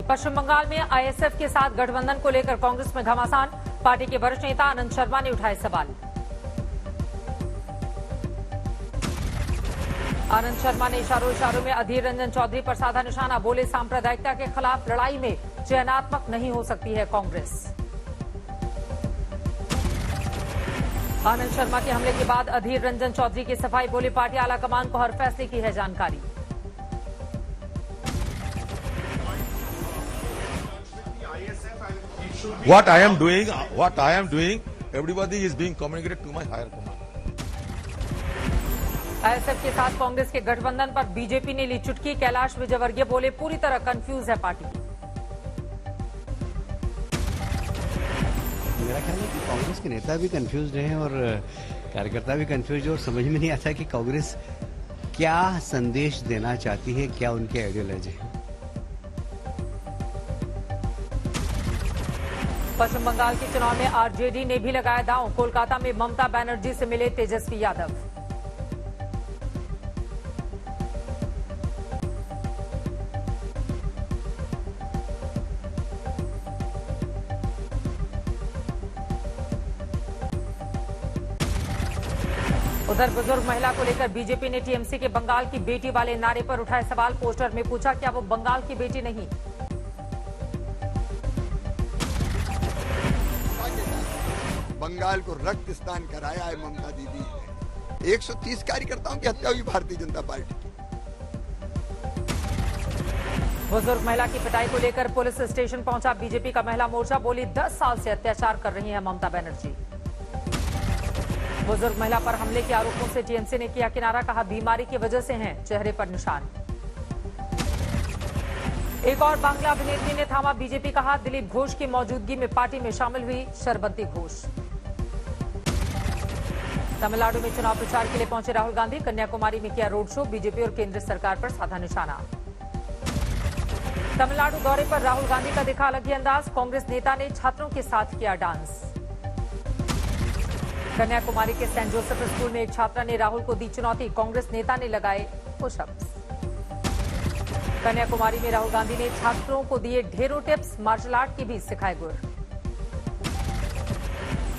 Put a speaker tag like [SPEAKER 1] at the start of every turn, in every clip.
[SPEAKER 1] पश्चिम बंगाल में आईएसएफ के साथ गठबंधन को लेकर कांग्रेस में घमासान। पार्टी के वरिष्ठ नेता आनंद शर्मा ने उठाए सवाल। आनंद शर्मा ने इशारों में अधीर रंजन चौधरी पर साधा निशाना। बोले, सांप्रदायिकता के खिलाफ लड़ाई में चयनात्मक नहीं हो सकती है कांग्रेस। आनंद शर्मा के हमले के बाद अधीर रंजन चौधरी की सफाई। बोले, पार्टी आलाकमान को हर फैसले की है जानकारी।
[SPEAKER 2] What I am doing, everybody is being communicated to my higher command.
[SPEAKER 1] ISF के साथ कांग्रेस के गठबंधन पर बीजेपी ने ली चुटकी। कैलाश विजयवर्गीय बोले, पूरी तरह कंफ्यूज है पार्टी।
[SPEAKER 3] मेरा ख्याल है कि कांग्रेस के नेता भी कंफ्यूज हैं और कार्यकर्ता भी कंफ्यूज है और समझ में नहीं आता कि कांग्रेस क्या संदेश देना चाहती है, क्या उनकी आइडियोलॉजी है।
[SPEAKER 1] पश्चिम बंगाल के चुनाव में आरजेडी ने भी लगाया दांव। कोलकाता में ममता बनर्जी से मिले तेजस्वी यादव। उधर बुजुर्ग महिला को लेकर बीजेपी ने टीएमसी के बंगाल की बेटी वाले नारे पर उठाए सवाल। पोस्टर में पूछा, क्या वो बंगाल की बेटी नहीं?
[SPEAKER 4] बंगाल को रक्तस्नान कराया है ममता दीदी ने। 130 कार्यकर्ताओं की हत्या हुई भारतीय जनता पार्टी की।
[SPEAKER 1] बुजुर्ग महिला की पिटाई को लेकर पुलिस स्टेशन पहुंचा बीजेपी का महिला मोर्चा। बोली, 10 साल से अत्याचार कर रही है ममता बनर्जी। बुजुर्ग महिला पर हमले के आरोपों से टीएमसी ने किया किनारा। कहा, बीमारी की वजह से हैं चेहरे पर निशान। एक और बांग्ला अभिनेत्री ने थामा बीजेपी का हाथ। दिलीप घोष की मौजूदगी में पार्टी में शामिल हुई शरबंती घोष। तमिलनाडु में चुनाव प्रचार के लिए पहुंचे राहुल गांधी। कन्याकुमारी में किया रोड शो। बीजेपी और केंद्र सरकार पर साधा निशाना। तमिलनाडु दौरे पर राहुल गांधी का दिखा अलग ही अंदाज। कांग्रेस नेता ने छात्रों के साथ किया डांस। कन्याकुमारी के सेंट जोसेफ स्कूल में एक छात्रा ने राहुल को दी चुनौती। कांग्रेस नेता ने लगाए पुशअप्स। कन्याकुमारी में राहुल गांधी ने छात्रों को दिए ढेरों टिप्स। मार्शल आर्ट की भी सिखाए गुर।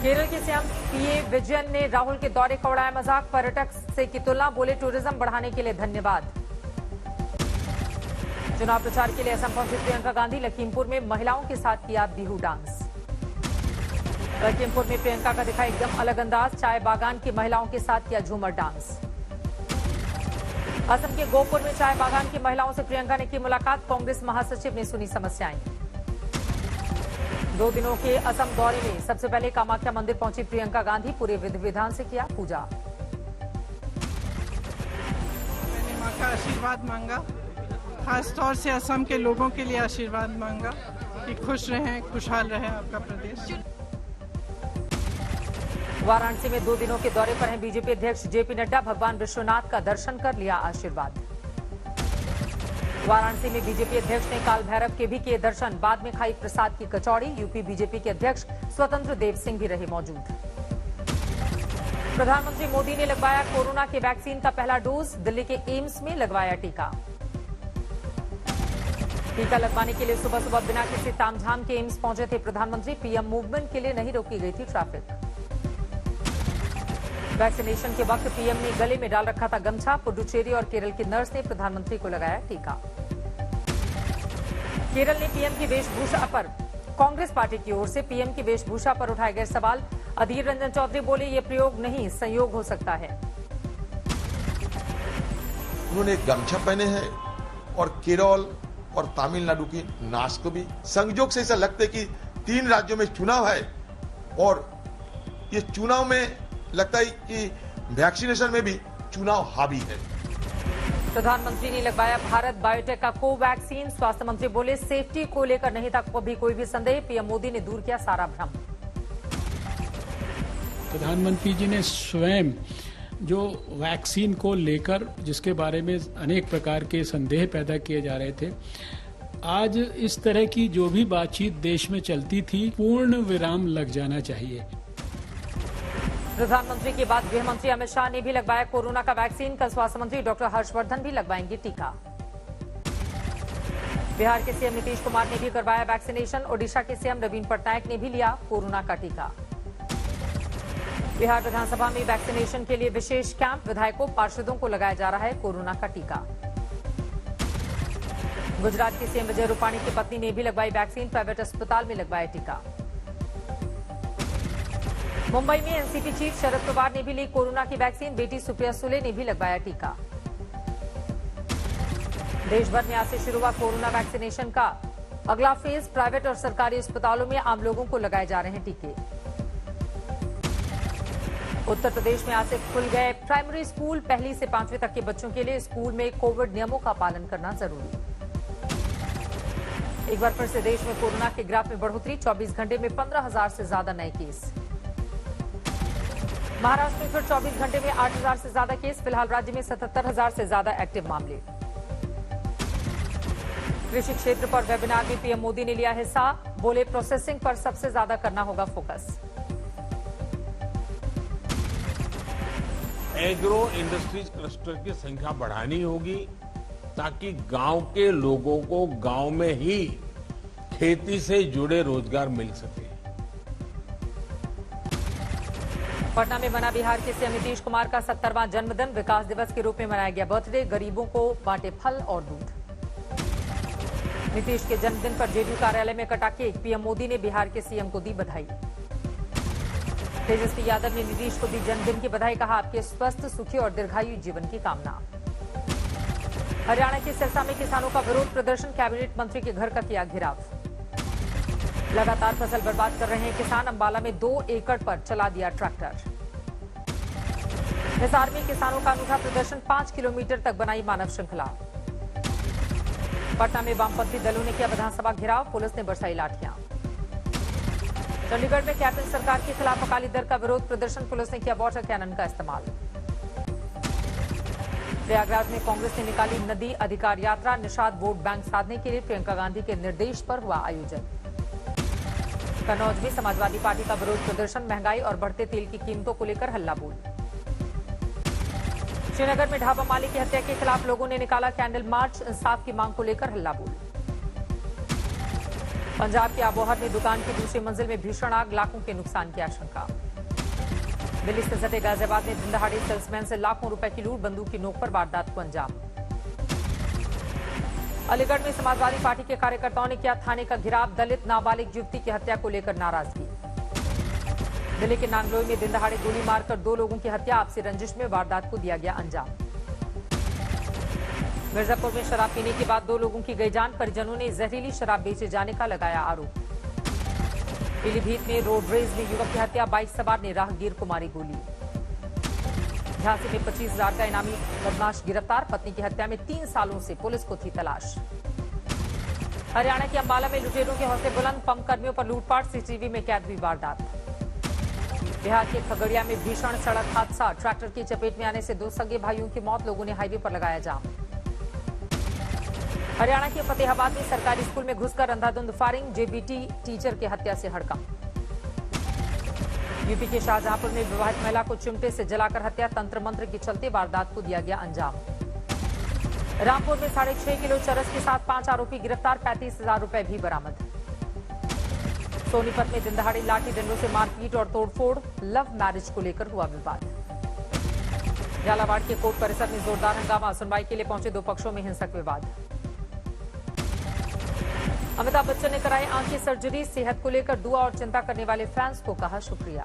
[SPEAKER 1] केरल के सीएम पीए विजयन ने राहुल के दौरे का उड़ाया मजाक। पर्यटक से की तुलना। बोले, टूरिज्म बढ़ाने के लिए धन्यवाद। चुनाव प्रचार के लिए असम पहुंची प्रियंका गांधी। लखीमपुर में महिलाओं के साथ किया बिहू डांस। लखीमपुर में प्रियंका का दिखा एकदम अलग अंदाज। चाय बागान की महिलाओं के साथ किया झूमर डांस। असम के गोपुर में चाय बागान की महिलाओं से प्रियंका ने की मुलाकात। कांग्रेस महासचिव ने सुनी समस्याएं। 2 दिनों के असम दौरे में सबसे पहले कामाख्या मंदिर पहुंची प्रियंका गांधी। पूरे विधि विधान से किया पूजा।
[SPEAKER 5] मैंने मां का आशीर्वाद मांगा, खास तौर से असम के लोगों के लिए आशीर्वाद मांगा कि खुश रहें, खुशहाल रहे आपका प्रदेश।
[SPEAKER 1] वाराणसी में 2 दिनों के दौरे पर हैं बीजेपी अध्यक्ष जेपी नड्डा। भगवान विश्वनाथ का दर्शन कर लिया आशीर्वाद। वाराणसी में बीजेपी अध्यक्ष ने काल भैरव के भी किए दर्शन। बाद में खाई प्रसाद की कचौड़ी। यूपी बीजेपी के अध्यक्ष स्वतंत्र देव सिंह भी रहे मौजूद। प्रधानमंत्री मोदी ने लगवाया कोरोना के वैक्सीन का पहला डोज। दिल्ली के एम्स में लगवाया टीका। टीका लगवाने के लिए सुबह सुबह बिना किसी तामझाम के एम्स पहुंचे थे प्रधानमंत्री। पीएम मूवमेंट के लिए नहीं रोकी गई थी ट्रैफिक। वैक्सीनेशन के वक्त पीएम ने गले में डाल रखा था गमछा। पुडुचेरी और केरल की नर्स ने प्रधानमंत्री को लगाया टीका। केरल ने पीएम की वेशभूषा पर कांग्रेस पार्टी की ओर से पीएम की वेशभूषा पर उठाए गए सवाल। अधीर रंजन चौधरी बोले, ये प्रयोग नहीं संयोग हो सकता है।
[SPEAKER 2] उन्होंने एक गमछा पहने हैं और केरल और तमिलनाडु की नाच को भी संयोग से ऐसा लगता है कि 3 राज्यों में चुनाव है और ये चुनाव में लगता है कि वैक्सीनेशन में भी चुनाव हावी है।
[SPEAKER 1] प्रधानमंत्री ने लगवाया भारत बायोटेक का कोवैक्सीन। स्वास्थ्य मंत्री बोले, सेफ्टी को लेकर नहीं था कभी कोई भी संदेह। पीएम मोदी ने दूर किया सारा भ्रम।
[SPEAKER 6] प्रधानमंत्री जी ने स्वयं जो वैक्सीन को लेकर जिसके बारे में अनेक प्रकार के संदेह पैदा किए जा रहे थे, आज इस तरह की जो भी बातचीत देश में चलती थी, पूर्ण विराम लग जाना चाहिए।
[SPEAKER 1] प्रधानमंत्री के बाद गृह मंत्री अमित शाह ने भी लगवाया कोरोना का वैक्सीन। कल स्वास्थ्य मंत्री डॉक्टर हर्षवर्धन भी लगवाएंगे टीका। बिहार के सीएम नीतीश कुमार ने भी करवाया वैक्सीनेशन। ओडिशा के सीएम नवीन पटनायक ने भी लिया कोरोना का टीका। बिहार विधानसभा में वैक्सीनेशन के लिए विशेष कैंप। विधायकों पार्षदों को लगाया जा रहा है कोरोना का टीका। गुजरात के सीएम विजय रूपाणी की पत्नी ने भी लगवाई वैक्सीन। प्राइवेट अस्पताल में लगवाया टीका। मुंबई में एनसीपी चीफ शरद पवार ने भी ली कोरोना की वैक्सीन। बेटी सुप्रिया सुले ने भी लगवाया टीका। देश भर में आज से शुरू हुआ कोरोना वैक्सीनेशन का अगला फेज। प्राइवेट और सरकारी अस्पतालों में आम लोगों को लगाए जा रहे हैं टीके। उत्तर प्रदेश में आज से खुल गए प्राइमरी स्कूल। 1 से 5वीं तक के बच्चों के लिए स्कूल में कोविड नियमों का पालन करना जरूरी। एक बार फिर से देश में कोरोना के ग्राफ में बढ़ोतरी। 24 घंटे में 15,000 से ज्यादा नए केस। महाराष्ट्र में फिर 24 घंटे में 8,000 से ज्यादा केस। फिलहाल राज्य में 77,000 से ज्यादा एक्टिव मामले। कृषि क्षेत्र पर वेबिनार में पीएम मोदी ने लिया हिस्सा। बोले प्रोसेसिंग पर सबसे ज्यादा करना होगा फोकस।
[SPEAKER 7] एग्रो इंडस्ट्रीज क्लस्टर की संख्या बढ़ानी होगी ताकि गांव के लोगों को गांव में ही खेती से जुड़े रोजगार मिल सके।
[SPEAKER 1] पटना में मना बिहार के सीएम नीतीश कुमार का 70वां जन्मदिन। विकास दिवस के रूप में मनाया गया बर्थडे। गरीबों को बांटे फल और दूध। नीतीश के जन्मदिन पर जेडीयू कार्यालय में कटा केक। पीएम मोदी ने बिहार के सीएम को दी बधाई। तेजस्वी यादव ने नीतीश को दी जन्मदिन की बधाई। कहा आपके स्वस्थ सुखी और दीर्घायु जीवन की कामना। हरियाणा के सिरसा में किसानों का विरोध प्रदर्शन। कैबिनेट मंत्री के घर का किया घेराव। लगातार फसल बर्बाद कर रहे हैं किसान। अंबाला में 2 एकड़ पर चला दिया ट्रैक्टर। हिसार में किसानों का अनूठा प्रदर्शन। 5 किलोमीटर तक बनाई मानव श्रृंखला। पटना में वामपंथी दलों ने किया विधानसभा घेराव। पुलिस ने बरसाई लाठियां। चंडीगढ़ में कैप्टन सरकार के खिलाफ अकाली दल का विरोध प्रदर्शन। पुलिस ने किया वाटर कैनन का इस्तेमाल। प्रयागराज में कांग्रेस ने निकाली नदी अधिकार यात्रा। निषाद वोट बैंक साधने के लिए प्रियंका गांधी के निर्देश पर हुआ आयोजन। कन्नौज में समाजवादी पार्टी का विरोध प्रदर्शन। महंगाई और बढ़ते तेल की कीमतों को लेकर हल्ला बोल। श्रीनगर में ढाबा मालिक की हत्या के खिलाफ लोगों ने निकाला कैंडल मार्च। इंसाफ की मांग को लेकर हल्ला बोल। पंजाब के आबोहर में दुकान की दूसरी मंजिल में भीषण आग। लाखों के नुकसान की आशंका। दिल्ली से सटे गाजियाबाद में दिन दहाड़े सेल्समैन से लाखों रुपए की लूट। बंदूक की नोक पर वारदात को अंजाम। अलीगढ़ में समाजवादी पार्टी के कार्यकर्ताओं ने किया थाने का घेराव। दलित नाबालिग युवती की हत्या को लेकर नाराजगी। दिल्ली के नांगलोई में दिन दहाड़े गोली मारकर 2 लोगों की हत्या। आपसी रंजिश में वारदात को दिया गया अंजाम। मिर्जापुर में शराब पीने के बाद 2 लोगों की गई जान। परिजनों ने जहरीली शराब बेचे जाने का लगाया आरोप। पीलीभीत में रोड रेज में युवक की हत्या। बाइक सवार ने राहगीर को मारी गोली। झांसी में 25,000 का इनामी बदमाश गिरफ्तार। पत्नी की हत्या में 3 सालों से पुलिस को थी तलाश। हरियाणा के अंबाला में लुटेरों के हौसले बुलंद। पंप कर्मियों पर लूटपाट। सीसीटीवी में कैद हुई वारदात। बिहार के खगड़िया में भीषण सड़क हादसा। ट्रैक्टर की चपेट में आने से 2 सगे भाइयों की मौत। लोगों ने हाईवे पर लगाया जाम। हरियाणा के फतेहाबाद में सरकारी स्कूल में घुसकर अंधाधुंध फायरिंग। जेबीटी टीचर की हत्या से हड़कंप। यूपी के शाहजहांपुर में विवाहित महिला को चिमटे से जलाकर हत्या। तंत्र मंत्र के चलते वारदात को दिया गया अंजाम। रामपुर में 6.5 किलो चरस के साथ 5 आरोपी गिरफ्तार। 35,000 रुपए भी बरामद। सोनीपत में दिन दहाड़े लाठी डंडों से मारपीट और तोड़फोड़। लव मैरिज को लेकर हुआ विवाद। झालावाड़ के कोर्ट परिसर में जोरदार हंगामा। सुनवाई के लिए पहुंचे 2 पक्षों में हिंसक विवाद। अमिताभ बच्चन ने कराई आंख की सर्जरी। सेहत को लेकर दुआ और चिंता करने वाले फैंस को कहा शुक्रिया।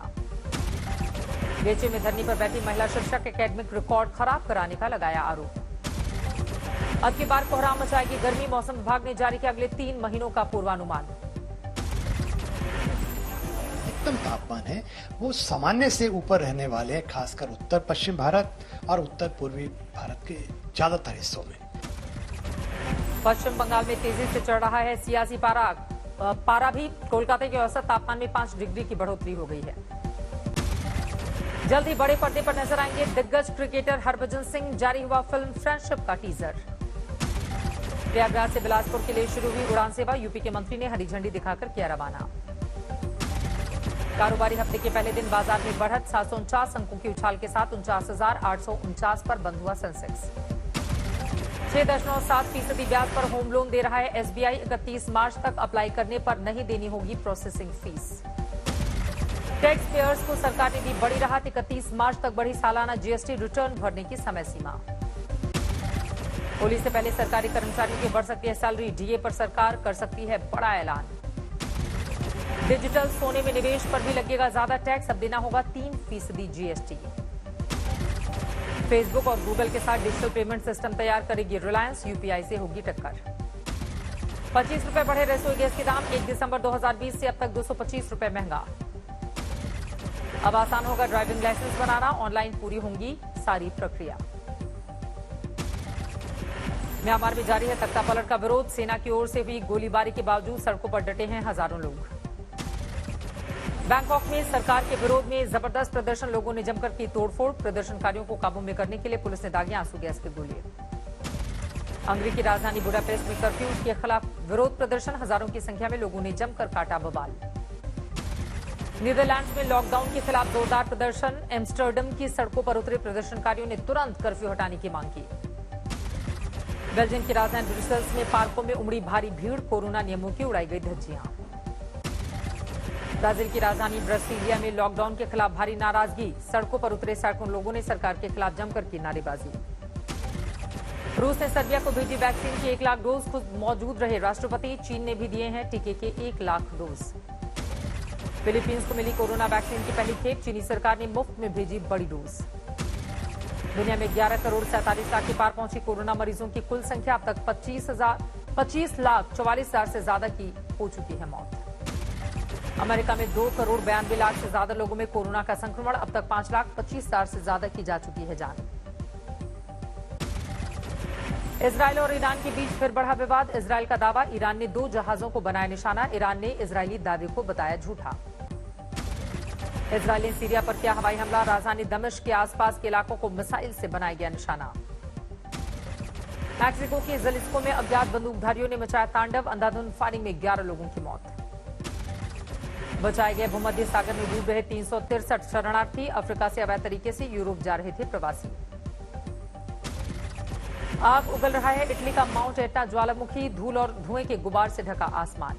[SPEAKER 1] बीएचयू में धरने पर बैठी महिला शिक्षक एकेडमिक रिकॉर्ड खराब कराने का लगाया आरोप। अब की बार कोहराम मचाएगी गर्मी। मौसम विभाग ने जारी किया अगले 3 महीनों का पूर्वानुमान।
[SPEAKER 8] अधिकतम तापमान है वो सामान्य से ऊपर रहने वाले हैं, खासकर उत्तर पश्चिम भारत और उत्तर पूर्वी भारत के ज्यादातर हिस्सों में।
[SPEAKER 1] पश्चिम बंगाल में तेजी से चढ़ रहा है सियासी पारा भी। कोलकाता के औसत तापमान में 5 डिग्री की बढ़ोतरी हो गई है। जल्द ही बड़े पर्दे पर नजर आएंगे दिग्गज क्रिकेटर हरभजन सिंह। जारी हुआ फिल्म फ्रेंडशिप का टीजर। प्रयागराज से बिलासपुर के लिए शुरू हुई उड़ान सेवा। यूपी के मंत्री ने हरी झंडी दिखाकर किया रवाना। कारोबारी हफ्ते के पहले दिन बाजार में बढ़त। 749 अंकों की उछाल के साथ 49,849 पर बंद हुआ सेंसेक्स। 6.7% ब्याज पर होम लोन दे रहा है एसबीआई। 31 मार्च तक अप्लाई करने पर नहीं देनी होगी प्रोसेसिंग फीस। टैक्स पेयर्स को सरकार ने दी बड़ी राहत। 31 मार्च तक बढ़ी सालाना जीएसटी रिटर्न भरने की समय सीमा। होली से पहले सरकारी कर्मचारियों की बढ़ सकती है सैलरी। डीए पर सरकार कर सकती है बड़ा ऐलान। डिजिटल सोने में निवेश पर भी लगेगा ज्यादा टैक्स। अब देना होगा 3% जीएसटी। फेसबुक और गूगल के साथ डिजिटल पेमेंट सिस्टम तैयार करेगी रिलायंस। यूपीआई से होगी टक्कर। 25 रुपए बढ़े रसोई गैस के दाम। 1 दिसंबर 2020 से अब तक 225 रुपए महंगा। अब आसान होगा ड्राइविंग लाइसेंस बनाना। ऑनलाइन पूरी होंगी सारी प्रक्रिया। म्यांमार में जारी है तख्तापलट का विरोध। सेना की ओर से हुई गोलीबारी के बावजूद सड़कों पर डटे हैं हजारों लोग। बैंकॉक में सरकार के विरोध में जबरदस्त प्रदर्शन। लोगों ने जमकर की तोड़फोड़। प्रदर्शनकारियों को काबू में करने के लिए पुलिस ने दागे आंसू गैस के गोले। हंगरी की राजधानी बुडापेस्ट में कर्फ्यू के खिलाफ विरोध प्रदर्शन। हजारों की संख्या में लोगों ने जमकर काटा बवाल। नीदरलैंड्स में लॉकडाउन के खिलाफ जोरदार प्रदर्शन। एम्स्टर्डम की सड़कों पर उतरे प्रदर्शनकारियों ने तुरंत कर्फ्यू हटाने की मांग की। बेल्जियम की राजधानी ब्रुसेल्स में पार्कों में उमड़ी भारी भीड़। कोरोना नियमों की उड़ाई गई धज्जियां। ब्राजील की राजधानी ब्रासीलिया में लॉकडाउन के खिलाफ भारी नाराजगी। सड़कों पर उतरे सैकड़ों लोगों ने सरकार के खिलाफ जमकर की नारेबाजी। रूस ने सर्बिया को भेजी वैक्सीन की 1 लाख डोज। खुद मौजूद रहे राष्ट्रपति। चीन ने भी दिए हैं टीके के 1 लाख डोज। फिलीपींस को मिली कोरोना वैक्सीन की पहली खेप। चीनी सरकार ने मुफ्त में भेजी बड़ी डोज। दुनिया में 11 करोड़ 47 लाख के पार पहुंची कोरोना मरीजों की कुल संख्या। अब तक 25 लाख 44 हजार से ज्यादा की हो चुकी है मौत। अमेरिका में 2 करोड़ 92 लाख से ज्यादा लोगों में कोरोना का संक्रमण। अब तक 5 लाख 25 हजार से ज्यादा की जा चुकी है जान। इजरायल और ईरान के बीच फिर बढ़ा विवाद। इजरायल का दावा, ईरान ने 2 जहाजों को बनाया निशाना। ईरान ने इजरायली दावे को बताया झूठा। इजरायल ने सीरिया पर किया हवाई हमला। राजधानी दमिश्क के आसपास के इलाकों को मिसाइल से बनाया गया निशाना। मैक्सिको के जलिस्को में अज्ञात बंदूकधारियों ने मचाया तांडव। अंधाधुंध फायरिंग में 11 लोगों की मौत। बचाए गए भूमध्य सागर में डूब रहे 363 शरणार्थी। अफ्रीका से अवैध तरीके से यूरोप जा रहे थे प्रवासी। आग उगल रहा है इटली का माउंट एटना ज्वालामुखी। धूल और धुएं के गुबार से ढका आसमान।